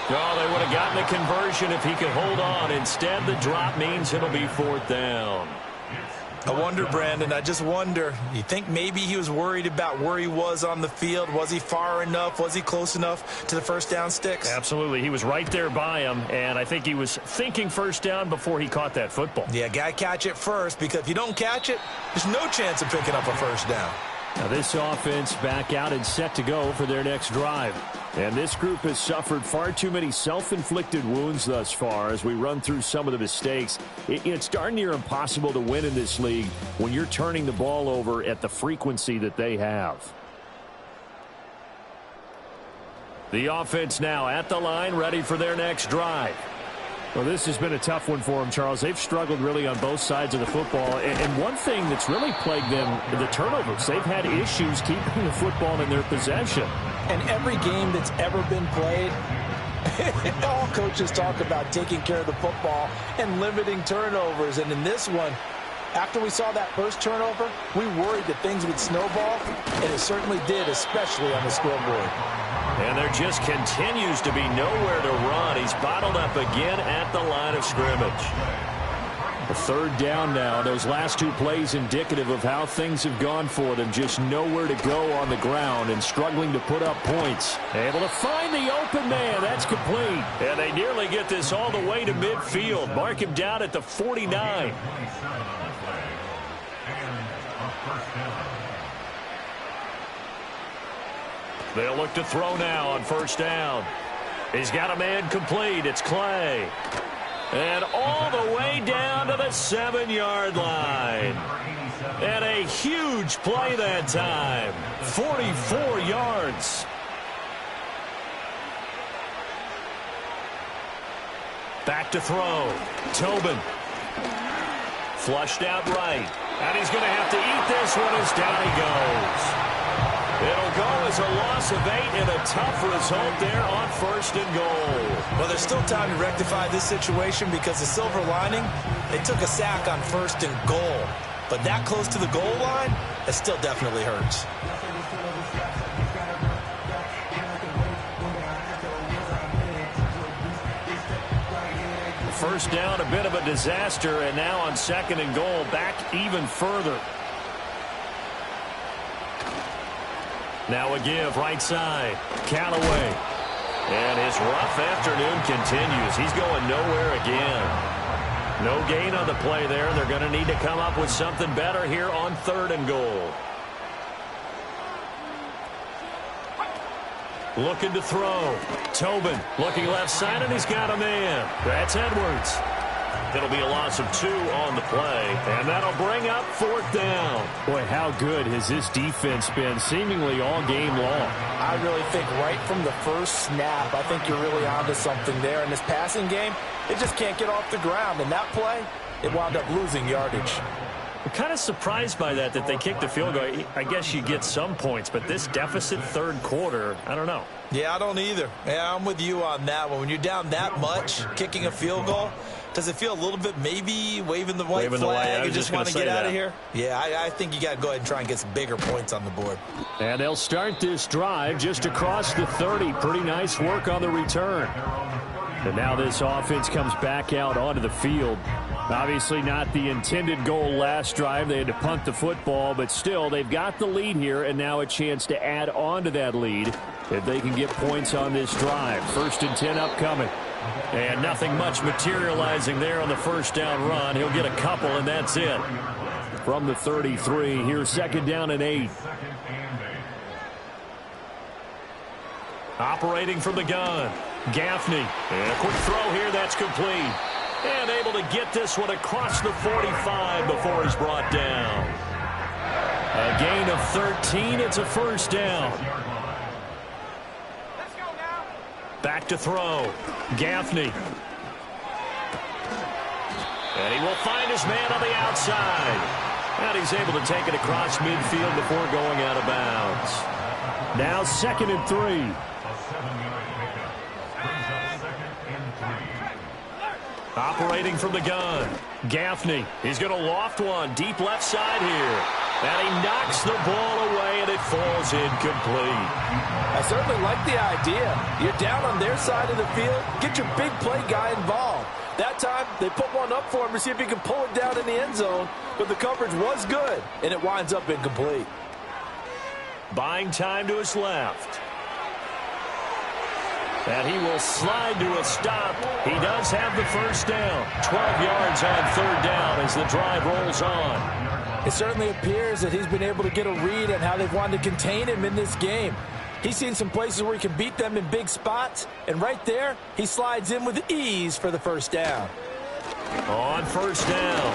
Oh, they would have gotten a conversion if he could hold on. Instead, the drop means it'll be 4th down. I wonder, Brandon, I just wonder, you think maybe he was worried about where he was on the field? Was he far enough? Was he close enough to the first down sticks? Absolutely. He was right there by him, and I think he was thinking first down before he caught that football. Yeah, got to catch it first, because if you don't catch it, there's no chance of picking up a first down. Now this offense back out and set to go for their next drive. And this group has suffered far too many self-inflicted wounds thus far as we run through some of the mistakes. It's darn near impossible to win in this league when you're turning the ball over at the frequency that they have. The offense now at the line, ready for their next drive. Well, this has been a tough one for them, Charles. They've struggled really on both sides of the football. And one thing that's really plagued them, the turnovers. They've had issues keeping the football in their possession. And every game that's ever been played, all coaches talk about taking care of the football and limiting turnovers. And in this one, after we saw that first turnover, we worried that things would snowball, and it certainly did, especially on the scoreboard. And there just continues to be nowhere to run. He's bottled up again at the line of scrimmage. A 3rd down now. Those last 2 plays indicative of how things have gone for them. Just nowhere to go on the ground and struggling to put up points. Able to find the open man. That's complete. And they nearly get this all the way to midfield. Mark him down at the 49. They'll look to throw now on first down. He's got a man complete. It's Clay. And all the way down to the 7-yard line. And a huge play that time. 44 yards. Back to throw. Tobin. Flushed out right. And he's going to have to eat this one as down he goes. It'll go as a loss of 8 and a tough result there on 1st and goal. Well, there's still time to rectify this situation because the silver lining, they took a sack on 1st and goal. But that close to the goal line, it still definitely hurts. First down, a bit of a disaster, and now on 2nd and goal, back even further. Now a give, right side. Callaway. And his rough afternoon continues. He's going nowhere again. No gain on the play there. They're going to need to come up with something better here on 3rd and goal. Looking to throw. Tobin looking left side, and he's got a man. That's Edwards. It'll be a loss of 2 on the play, and that'll bring up 4th down. Boy, how good has this defense been seemingly all game long? I really think right from the first snap, I think you're really onto something there. In this passing game, it just can't get off the ground. And that play, it wound up losing yardage. I'm kind of surprised by that they kicked the field goal. I guess you get some points, but this deficit third quarter, I don't know. Yeah, I don't either. Yeah, I'm with you on that one. When you're down that much, kicking a field goal, does it feel a little bit maybe waving the white flag and just want to get out of here? Yeah, I think you got to go ahead and try and get some bigger points on the board. And they'll start this drive just across the 30. Pretty nice work on the return. And now this offense comes back out onto the field. Obviously not the intended goal last drive. They had to punt the football, but still they've got the lead here, and now a chance to add on to that lead if they can get points on this drive. 1st and 10 upcoming. And nothing much materializing there on the first down run. He'll get a couple, and that's it. From the 33, here's 2nd down and 8. Operating from the gun, Gaffney. And a quick throw here, that's complete. And able to get this one across the 45 before he's brought down. A gain of 13, it's a 1st down. Back to throw, Gaffney. And he will find his man on the outside. And he's able to take it across midfield before going out of bounds. Now 2nd and 3. Operating from the gun, Gaffney. He's going to loft one deep left side here. And he knocks the ball away, and it falls incomplete. I certainly like the idea. You're down on their side of the field. Get your big play guy involved. That time, they put one up for him to see if he can pull it down in the end zone. But the coverage was good, and it winds up incomplete. Buying time to his left. And he will slide to a stop. He does have the 1st down. 12 yards on 3rd down as the drive rolls on. It certainly appears that he's been able to get a read on how they've wanted to contain him in this game. He's seen some places where he can beat them in big spots, and right there, he slides in with ease for the 1st down. On 1st down,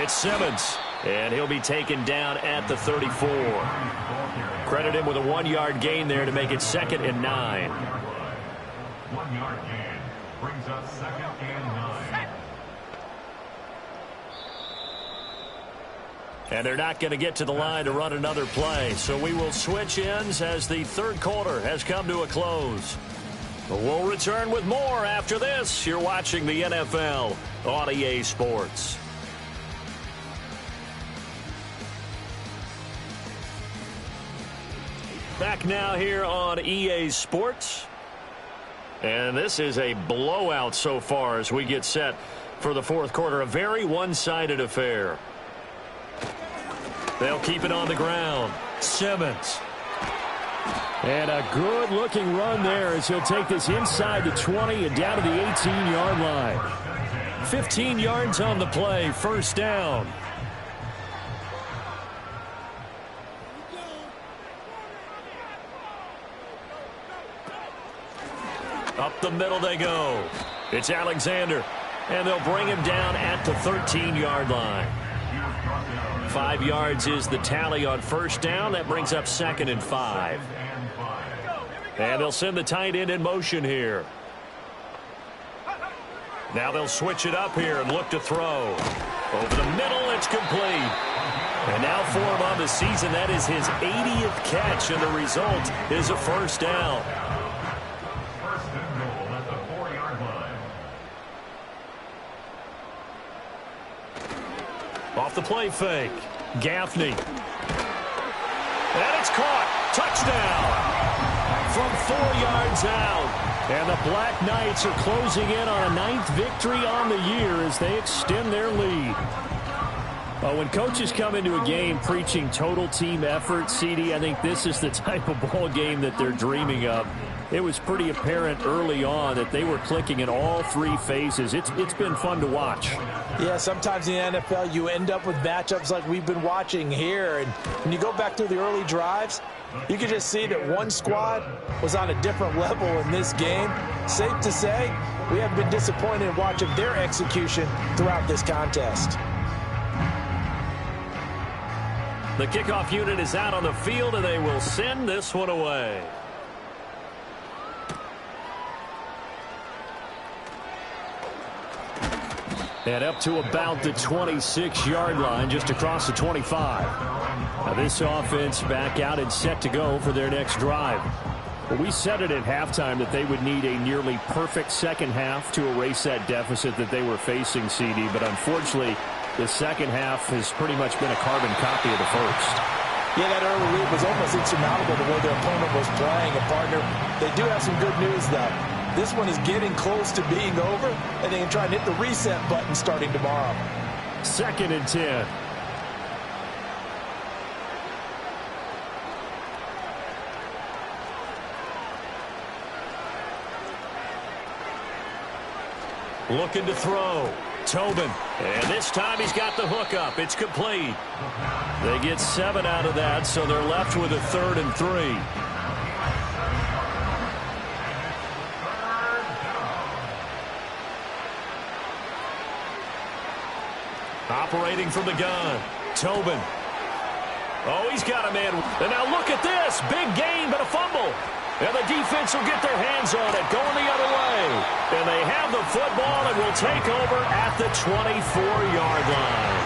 it's Simmons, and he'll be taken down at the 34. Credit him with a 1-yard gain there to make it 2nd and 9. 1-yard gain brings up 2nd and 9. And they're not going to get to the line to run another play. So we will switch ends as the 3rd quarter has come to a close. We'll return with more after this. You're watching the NFL on EA Sports. Back now here on EA Sports. And this is a blowout so far as we get set for the 4th quarter. A very one-sided affair. They'll keep it on the ground. Simmons. And a good-looking run there as he'll take this inside the 20 and down to the 18-yard line. 15 yards on the play, 1st down. Up the middle they go. It's Alexander. And they'll bring him down at the 13-yard line. 5 yards is the tally on 1st down. That brings up 2nd and 5. And they'll send the tight end in motion here. Now they'll switch it up here and look to throw. Over the middle, it's complete. And now for him on the season, that is his 80th catch, and the result is a 1st down. 1st and goal at the 4-yard line. Off the play fake, Gaffney. And it's caught. Touchdown. From 4 yards out. And the Black Knights are closing in on a 9th victory on the year as they extend their lead. When coaches come into a game preaching total team effort, CD, I think this is the type of ball game that they're dreaming of. It was pretty apparent early on that they were clicking in all 3 phases. It's been fun to watch. Yeah, sometimes in the NFL you end up with matchups like we've been watching here. And when you go back through the early drives, you can just see that one squad was on a different level in this game. Safe to say, we have been disappointed in watching their execution throughout this contest. The kickoff unit is out on the field, and they will send this one away. And up to about the 26-yard line, just across the 25. Now this offense back out and set to go for their next drive. Well, we said it at halftime that they would need a nearly perfect second half to erase that deficit that they were facing, CD. But unfortunately, the second half has pretty much been a carbon copy of the first. Yeah, that early lead was almost insurmountable the way their opponent was playing. And, partner, they do have some good news, though. This one is getting close to being over, and they can try and hit the reset button starting tomorrow. 2nd and 10. Looking to throw. Tobin. And this time he's got the hook up. It's complete. They get 7 out of that, so they're left with a 3rd and 3. Operating from the gun. Tobin. Oh, he's got a man. And now look at this. Big gain, but a fumble. And the defense will get their hands on it, going the other way. And they have the football and will take over at the 24-yard line.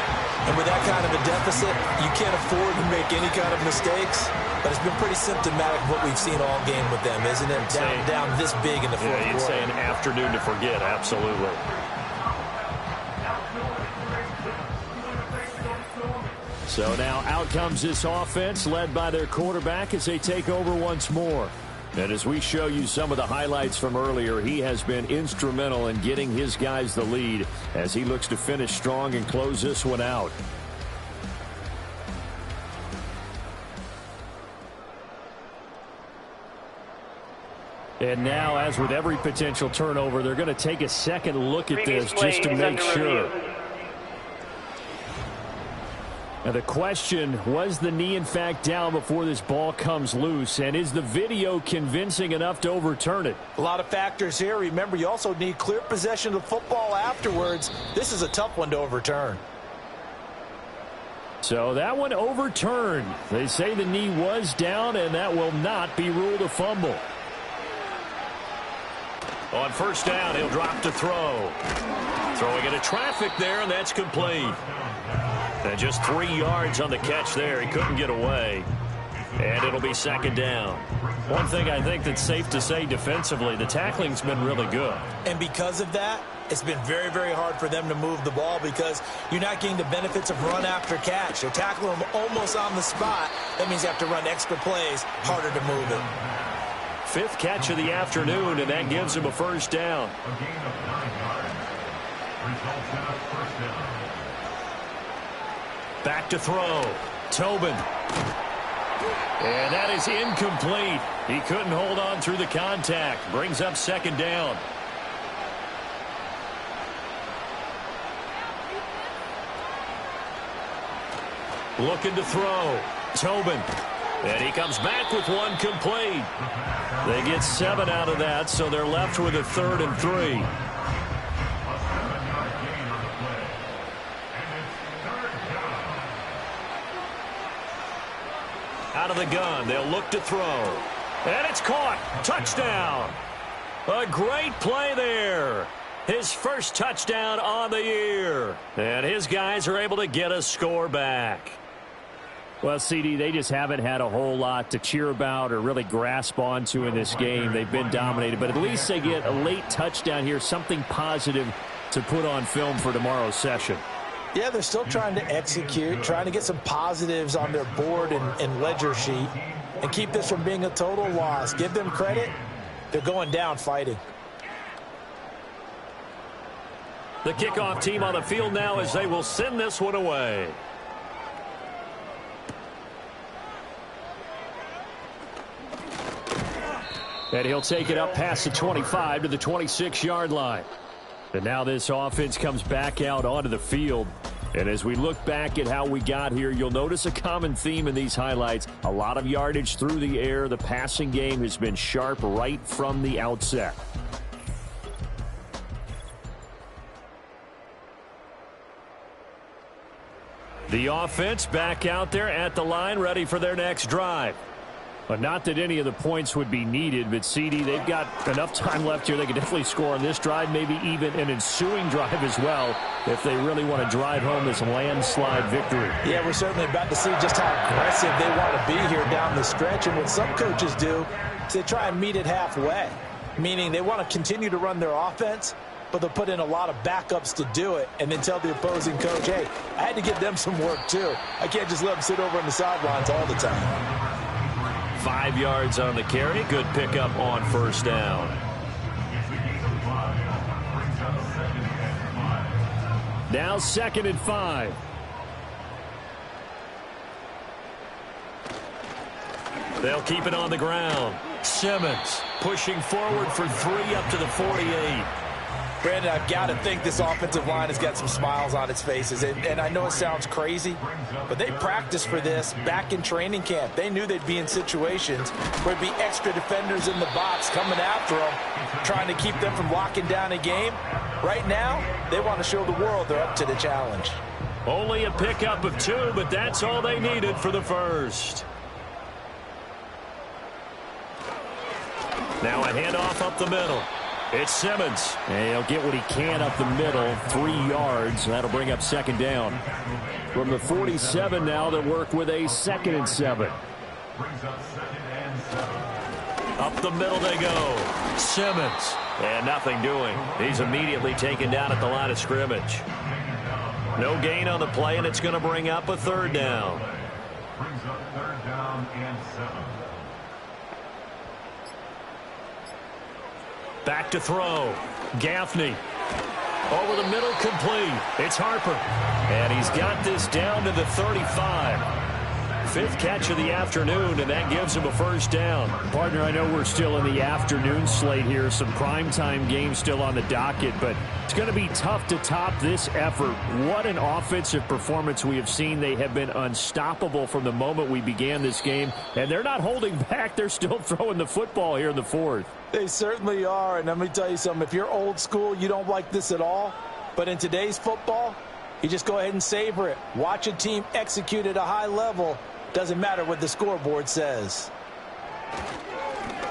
And with that kind of a deficit, you can't afford to make any kind of mistakes. But it's been pretty symptomatic of what we've seen all game with them, isn't it? Down this big in the fourth quarter. You'd say an afternoon to forget, absolutely. So now out comes this offense led by their quarterback as they take over once more. And as we show you some of the highlights from earlier, he has been instrumental in getting his guys the lead as he looks to finish strong and close this one out. And now, as with every potential turnover, they're going to take a second look at this just to make sure. Now the question, was the knee in fact down before this ball comes loose? And is the video convincing enough to overturn it? A lot of factors here. Remember, you also need clear possession of the football afterwards. This is a tough one to overturn. So that one overturned. They say the knee was down, and that will not be ruled a fumble. On first down, he'll drop to throw. Throwing into traffic there, and that's complete. And just 3 yards on the catch there. He couldn't get away. And it'll be 2nd down. One thing I think that's safe to say defensively, the tackling's been really good. And because of that, it's been very, very hard for them to move the ball because you're not getting the benefits of run after catch. They're tackling them almost on the spot. That means you have to run extra plays, harder to move it. 5th catch of the afternoon, and that gives him a first down. A gain of 9 yards. Results in a first down. Back to throw. Tobin. And that is incomplete. He couldn't hold on through the contact. Brings up 2nd down. Looking to throw. Tobin. And he comes back with one complete. They get 7 out of that, so they're left with a 3rd and 3. Out of the gun, they'll look to throw. And it's caught. Touchdown. A great play there. His first touchdown on the year. And his guys are able to get a score back. Well, CD, they just haven't had a whole lot to cheer about or really grasp onto in this game. They've been dominated, but at least they get a late touchdown here, something positive to put on film for tomorrow's session. Yeah, they're still trying to execute, trying to get some positives on their board and ledger sheet and keep this from being a total loss. Give them credit. They're going down fighting. The kickoff team on the field now as they will send this one away. And he'll take it up past the 25 to the 26-yard line. And now this offense comes back out onto the field. And as we look back at how we got here, you'll notice a common theme in these highlights. A lot of yardage through the air. The passing game has been sharp right from the outset. The offense back out there at the line, ready for their next drive. But not that any of the points would be needed, but CD, they've got enough time left here. They can definitely score on this drive, maybe even an ensuing drive as well, if they really want to drive home this landslide victory. Yeah, we're certainly about to see just how aggressive they want to be here down the stretch. And what some coaches do is they try and meet it halfway, meaning they want to continue to run their offense, but they'll put in a lot of backups to do it and then tell the opposing coach, hey, I had to give them some work too. I can't just let them sit over on the sidelines all the time. 5 yards on the carry. Good pickup on first down. Now 2nd and 5. They'll keep it on the ground. Simmons pushing forward for 3 up to the 48. Brandon, I've got to think this offensive line has got some smiles on its faces. And I know it sounds crazy, but they practiced for this back in training camp. They knew they'd be in situations where there'd be extra defenders in the box coming after them, trying to keep them from locking down a game. Right now, they want to show the world they're up to the challenge. Only a pickup of 2, but that's all they needed for the first. Now a handoff up the middle. It's Simmons. And he'll get what he can up the middle, 3 yards. That'll bring up 2nd down. From the 47 now, they'll work with a 2nd and 7. Up the middle they go. Simmons. And nothing doing. He's immediately taken down at the line of scrimmage. No gain on the play, and it's going to bring up a 3rd down. Brings up 3rd down and 7. Back to throw. Gaffney. Over the middle, complete. It's Harper. And he's got this down to the 35. 5th catch of the afternoon, and that gives him a 1st down. Partner, I know we're still in the afternoon slate here. Some primetime games still on the docket, but it's going to be tough to top this effort. What an offensive performance we have seen. They have been unstoppable from the moment we began this game, and they're not holding back. They're still throwing the football here in the 4th. They certainly are, and let me tell you something. If you're old school, you don't like this at all. But in today's football, you just go ahead and savor it. Watch a team execute at a high level. Doesn't matter what the scoreboard says.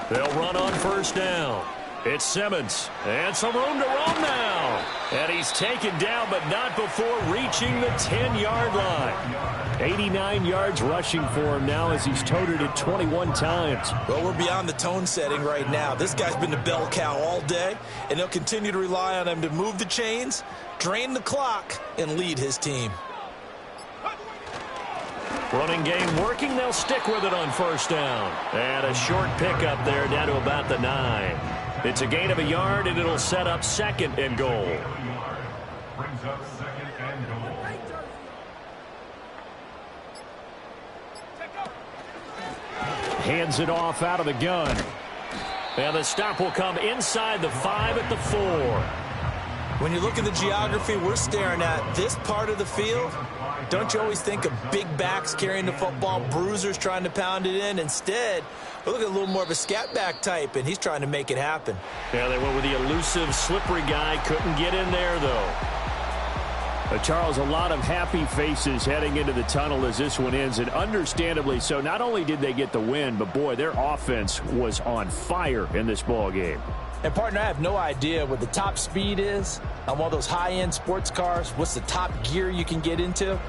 They'll run on 1st down. It's Simmons. And some room to roam now. And he's taken down, but not before reaching the 10-yard line. 89 yards rushing for him now as he's toted it 21 times. Well, we're beyond the tone setting right now. This guy's been the bell cow all day, and they'll continue to rely on him to move the chains, drain the clock, and lead his team. Running game working. They'll stick with it on 1st down. And a short pickup there down to about the 9. It's a gain of a yard, and it'll set up 2nd and goal. Brings up 2nd and goal. Hands it off out of the gun. And the stop will come inside the 5 at the 4. When you look at the geography we're staring at, this part of the field, don't you always think of big backs carrying the football, bruisers trying to pound it in? Instead, we're looking at a little more of a scat back type, and he's trying to make it happen. Yeah, they went with the elusive, slippery guy. Couldn't get in there, though. Charles, a lot of happy faces heading into the tunnel as this one ends, and understandably so. Not only did they get the win, but, boy, their offense was on fire in this ball game. And, partner, I have no idea what the top speed is on one of those high-end sports cars. What's the top gear you can get into?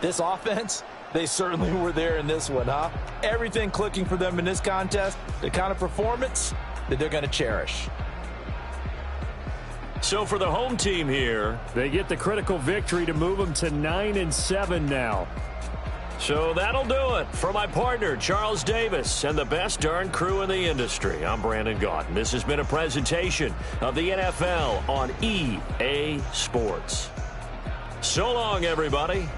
This offense, they certainly were there in this one, huh? Everything clicking for them in this contest, the kind of performance that they're going to cherish. So for the home team here, they get the critical victory to move them to 9-7 now. So that'll do it for my partner, Charles Davis, and the best darn crew in the industry. I'm Brandon Gaudin. This has been a presentation of the NFL on EA Sports. So long, everybody.